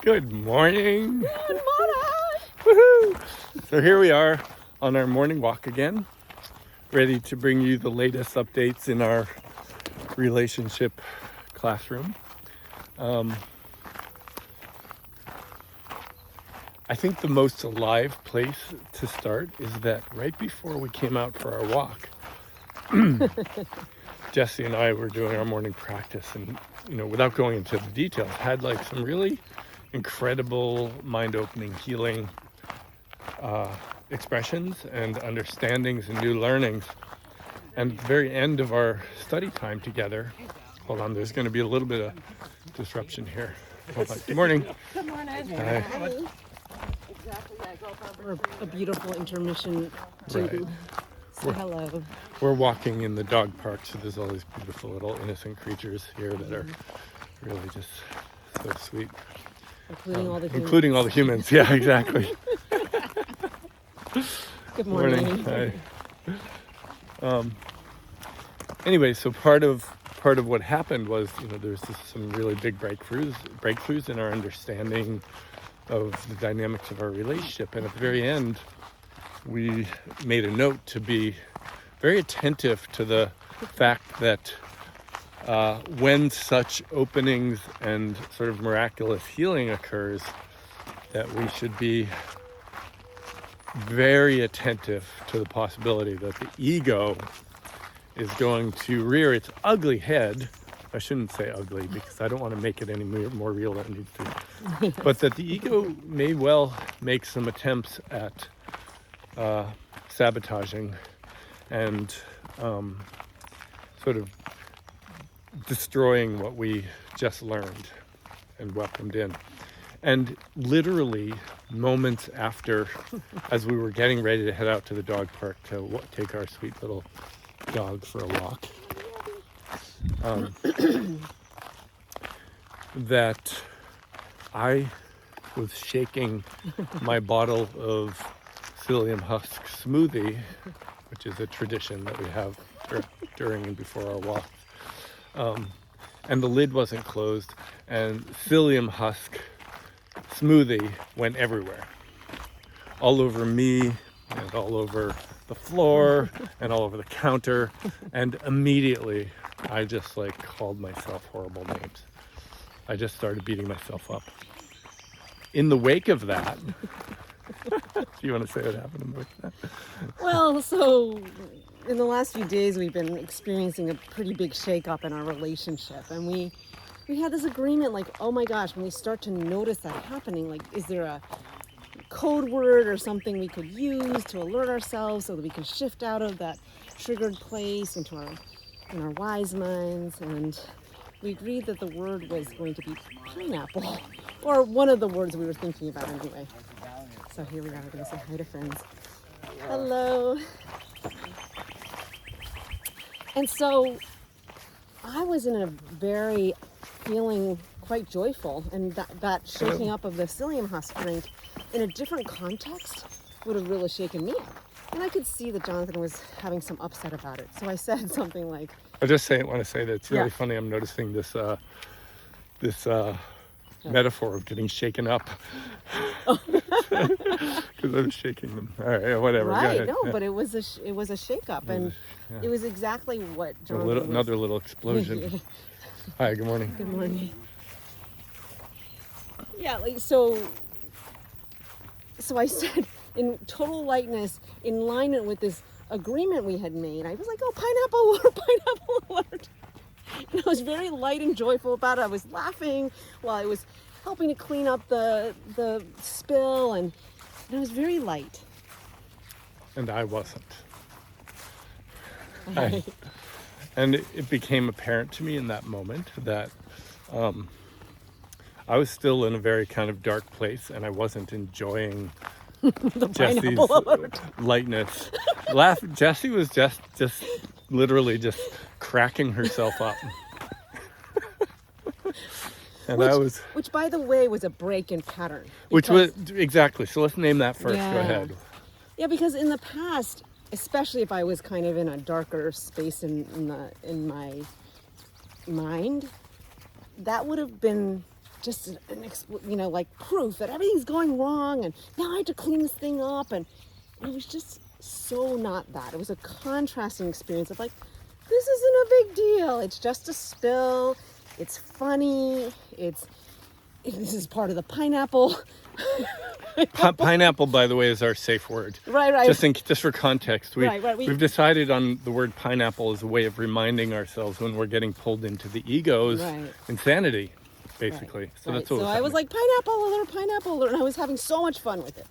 Good morning. Good morning. Woohoo! So here we are on our morning walk again, ready to bring you the latest updates in our relationship classroom. I think the most alive place to start is that right before we came out for our walk, Jesse and I were doing our morning practice, and without going into the details, had like some really incredible, mind-opening, healing expressions and understandings and new learnings. And at the very end of our study time together, hold on, there's going to be a little bit of disruption here. Hold on. Good morning. Good morning. Hi. Or a beautiful intermission to Right. say hello. We're walking in the dog park, so there's all these beautiful little innocent creatures here that are really just so sweet. Including all the humans. Including all the humans. Yeah, exactly. Good morning. Hi. Anyway, so part of what happened was, there's some really big breakthroughs in our understanding of the dynamics of our relationship. And at the very end, we made a note to be very attentive to the fact that when such openings and sort of miraculous healing occurs, that we should be very attentive to the possibility that the ego is going to rear its ugly head. I shouldn't say ugly because I don't want to make it any more real than it needs to. But that the ego may well make some attempts at sabotaging and sort of destroying what we just learned and welcomed in. And literally moments after, as we were getting ready to head out to the dog park to take our sweet little dog for a walk, that I was shaking my bottle of psyllium husk smoothie, which is a tradition that we have during and before our walk. And the lid wasn't closed, and psyllium husk smoothie went everywhere. All over me, and all over the floor, and all over the counter. And immediately, I just called myself horrible names. I just started beating myself up. In the wake of that, do you want to say what happened in the wake of that? Well, so in the last few days, we've been experiencing a pretty big shakeup in our relationship. And we had this agreement, oh my gosh, when we start to notice that happening, is there a code word or something we could use to alert ourselves so that we can shift out of that triggered place into our wise minds? And we agreed that the word was going to be pineapple, or one of the words we were thinking about anyway. So here we are, we're going to say hi to friends. Hello. And so I was in a very feeling quite joyful, and that shaking up of the psyllium husk drink in a different context would have really shaken me up. And I could see that Jonathan was having some upset about it. So I said something like, I just want to say that it's really funny. I'm noticing this metaphor of getting shaken up. Because I was shaking them. All right, whatever. Right, no, but it was a shake-up, and it was exactly what Jonathan another little explosion. Hi, good morning. Good morning. Yeah, so I said, in total lightness, in line with this agreement we had made, I was like, oh, pineapple alert. And I was very light and joyful about it. I was laughing while I was helping to clean up the spill, and I was very light. And I wasn't. And it became apparent to me in that moment that I was still in a very kind of dark place, and I wasn't enjoying Jesse's lightness. Jessie was just literally just cracking herself up. And which by the way was a break in pattern. Which was exactly. So let's name that first. Yeah. Go ahead. Yeah, because in the past, especially if I was kind of in a darker space in my mind, that would have been just like proof that everything's going wrong, and now I have to clean this thing up, and it was just so not that. It was a contrasting experience of like, this isn't a big deal. It's just a spill. It's funny. This is part of the pineapple. Pineapple, by the way, is our safe word. Right. Just for context, we've decided on the word pineapple as a way of reminding ourselves when we're getting pulled into the ego's insanity, basically. Right. So that's what I was like, pineapple alert, and I was having so much fun with it,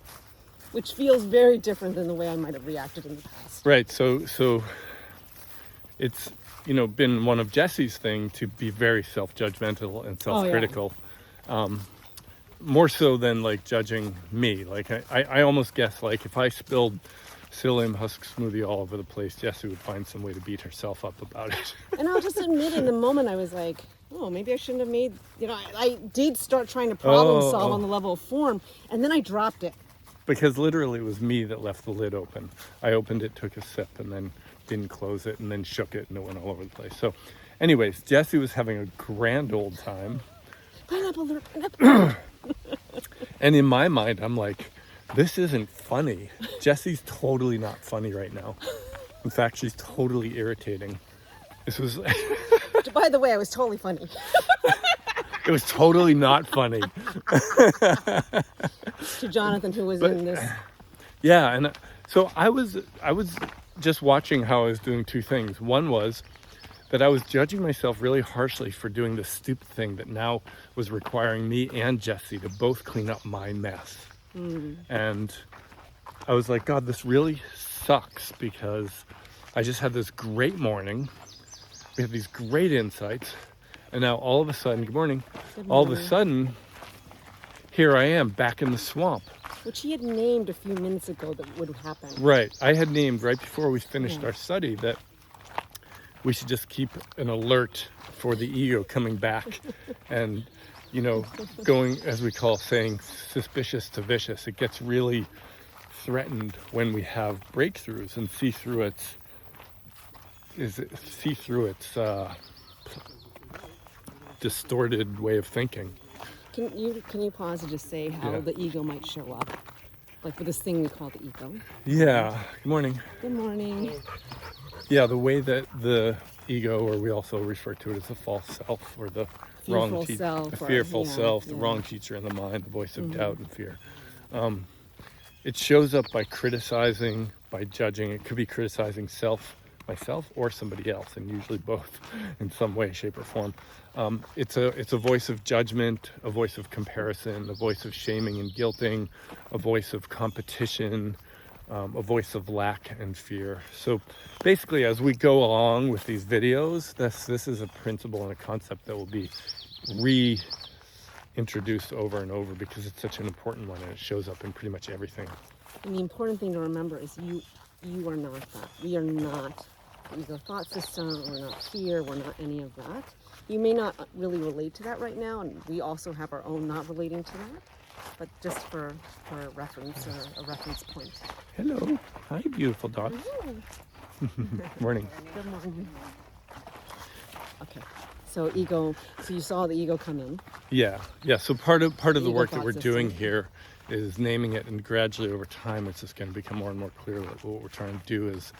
which feels very different than the way I might have reacted in the past. Right. So it's been one of Jesse's thing to be very self-judgmental and self-critical. More so than like judging me. Like I almost guess like if I spilled psyllium husk smoothie all over the place, Jessie would find some way to beat herself up about it. And I'll just admit, in the moment I was like, oh, maybe I shouldn't have made, I did start trying to problem solve on the level of form, and then I dropped it. Because literally it was me that left the lid open. I opened it, took a sip, and then didn't close it, and then shook it, and it went all over the place. So anyways, Jessie was having a grand old time. Pineapple alert. And in my mind, I'm like, this isn't funny. Jessie's totally not funny right now. In fact, she's totally irritating. This was... By the way, I was totally funny. It was totally not funny. To Jonathan, who was in this. Yeah, and so I was just watching how I was doing two things. One was that I was judging myself really harshly for doing this stupid thing that now was requiring me and Jessie to both clean up my mess. And I was like, God, this really sucks, because I just had this great morning. We had these great insights. And now all of a sudden, good morning, all of a sudden, here I am back in the swamp. Which he had named a few minutes ago that would happen. Right. I had named right before we finished our study that we should just keep an alert for the ego coming back and, going, as we call saying, suspicious to vicious. It gets really threatened when we have breakthroughs and see through its distorted way of thinking. Can you pause and just say how the ego might show up? Like with this thing we call the ego. Yeah. Good morning. Good morning. Yeah, the way that the ego, or we also refer to it as the false self, or the wrong teacher, the fearful self, the wrong teacher in the mind, the voice of doubt and fear. It shows up by criticizing, by judging. It could be criticizing myself, or somebody else, and usually both in some way, shape, or form. It's a voice of judgment, a voice of comparison, a voice of shaming and guilting, a voice of competition, a voice of lack and fear. So basically, as we go along with these videos, this is a principle and a concept that will be reintroduced over and over, because it's such an important one and it shows up in pretty much everything. And the important thing to remember is you are not that. We are not ego thought system, we're not fear, we're not any of that. You may not really relate to that right now, and we also have our own not relating to that, but just for reference, or a reference point. Hello. Hi, beautiful dog. Morning. Good morning. Okay. So ego, so you saw the ego come in. Yeah. So part of the Ego work that thought we're system. doing here is naming it, and gradually over time it's just going to become more and more clear that what we're trying to do is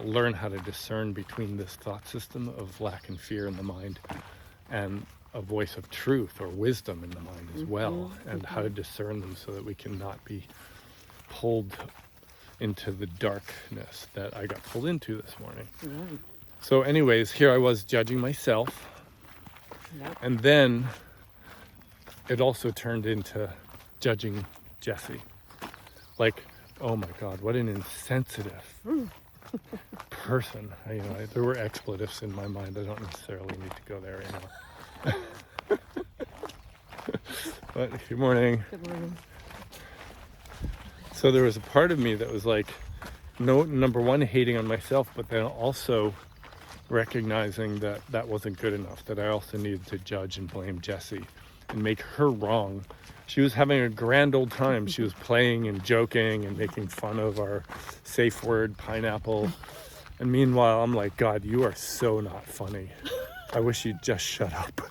learn how to discern between this thought system of lack and fear in the mind and a voice of truth or wisdom in the mind as well, and how to discern them so that we can not be pulled into the darkness that I got pulled into this morning. Yeah. So anyways, here I was judging myself, and then it also turned into judging Jessie. Like, oh my God, what an insensitive person. There were expletives in my mind. I don't necessarily need to go there anymore. But good morning. Good morning. So there was a part of me that was like, no, number one, hating on myself, but then also recognizing that that wasn't good enough, that I also needed to judge and blame Jessie and make her wrong. She was having a grand old time. She was playing and joking and making fun of our safe word, pineapple. And meanwhile, I'm like, God, you are so not funny. I wish you'd just shut up.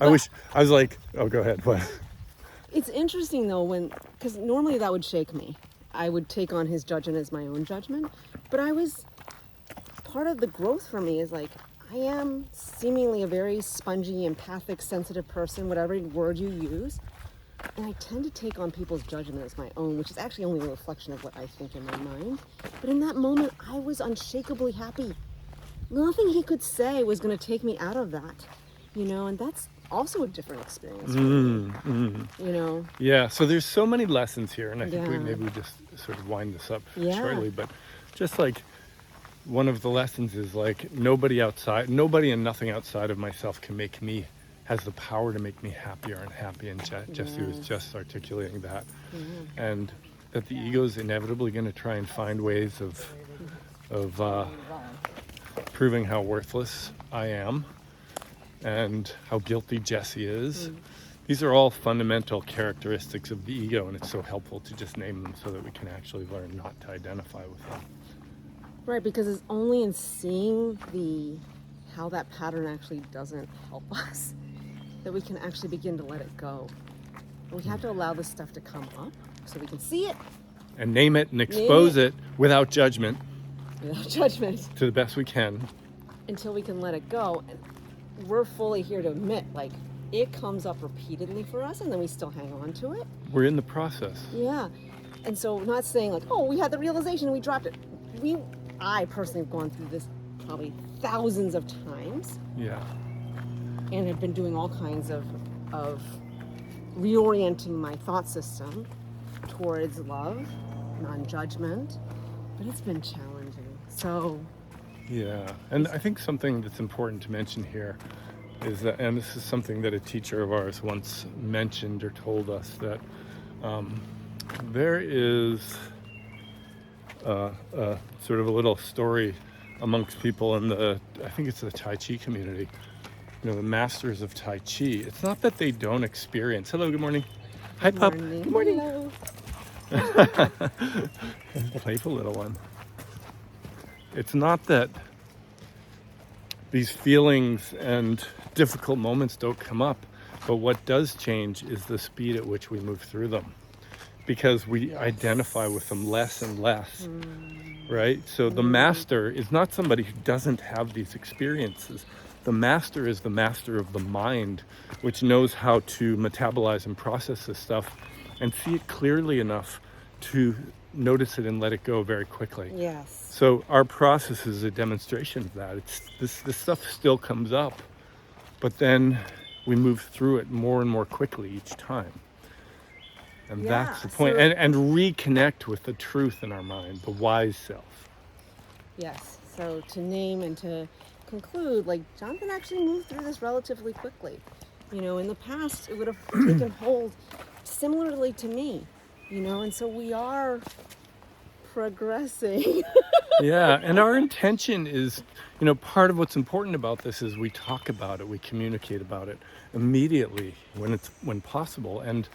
I was like, oh, go ahead. What? It's interesting though because normally that would shake me. I would take on his judgment as my own judgment. But part of the growth for me is like, I am seemingly a very spongy, empathic, sensitive person, whatever word you use. And I tend to take on people's judgment as my own, which is actually only a reflection of what I think in my mind. But in that moment, I was unshakably happy. Nothing he could say was going to take me out of that, and that's also a different experience for me, Yeah, so there's so many lessons here, and I think Yeah. maybe we just sort of wind this up Yeah. shortly, but just like one of the lessons is like nobody and nothing outside of myself has the power to make me happier and happy, and Jesse was just articulating that. And that the ego is inevitably going to try and find ways of proving how worthless I am and how guilty Jesse is. These are all fundamental characteristics of the ego, and it's so helpful to just name them so that we can actually learn not to identify with them. Right, because it's only in seeing how that pattern actually doesn't help us that we can actually begin to let it go. And we have to allow this stuff to come up so we can see it. And name it and expose it without judgment. Without judgment. To the best we can. Until we can let it go. And we're fully here to admit, like, it comes up repeatedly for us and then we still hang on to it. We're in the process. Yeah. And so not saying like, oh, we had the realization and we dropped it. I personally have gone through this probably thousands of times. Yeah. And have been doing all kinds of reorienting my thought system towards love, non-judgment, but it's been challenging. So yeah, and I think something that's important to mention here is that, and this is something that a teacher of ours once mentioned or told us, that there is sort of a little story amongst people in I think it's the Tai Chi community, the masters of Tai Chi. It's not that they don't experience. Hello, good morning. Hi, pup. Good morning. Hello. Playful little one. It's not that these feelings and difficult moments don't come up, but what does change is the speed at which we move through them, because we identify with them less and less, right? So the master is not somebody who doesn't have these experiences. The master is the master of the mind, which knows how to metabolize and process this stuff and see it clearly enough to notice it and let it go very quickly. Yes. So our process is a demonstration of that. It's this stuff still comes up, but then we move through it more and more quickly each time. And that's the point. So, and reconnect with the truth in our mind, the wise self. yes. So to name and to conclude, like, Jonathan actually moved through this relatively quickly. In the past, it would have taken hold similarly to me, and so we are progressing. Yeah, and our intention is, part of what's important about this is we talk about it, we communicate about it immediately when possible. And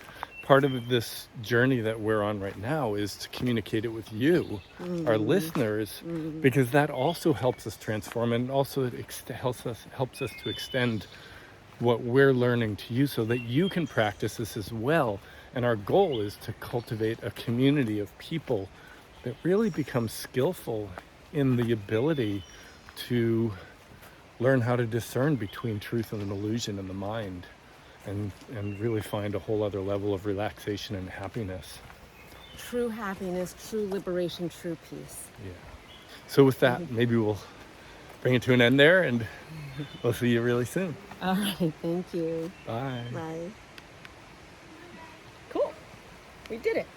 part of this journey that we're on right now is to communicate it with you, our listeners, because that also helps us transform, and also it helps us to extend what we're learning to you so that you can practice this as well. And our goal is to cultivate a community of people that really become skillful in the ability to learn how to discern between truth and an illusion in the mind, and really find a whole other level of relaxation and happiness. True happiness, true liberation, true peace. Yeah. So with that, maybe we'll bring it to an end there, and we'll see you really soon. All right, thank you. Bye. Bye. Cool. We did it.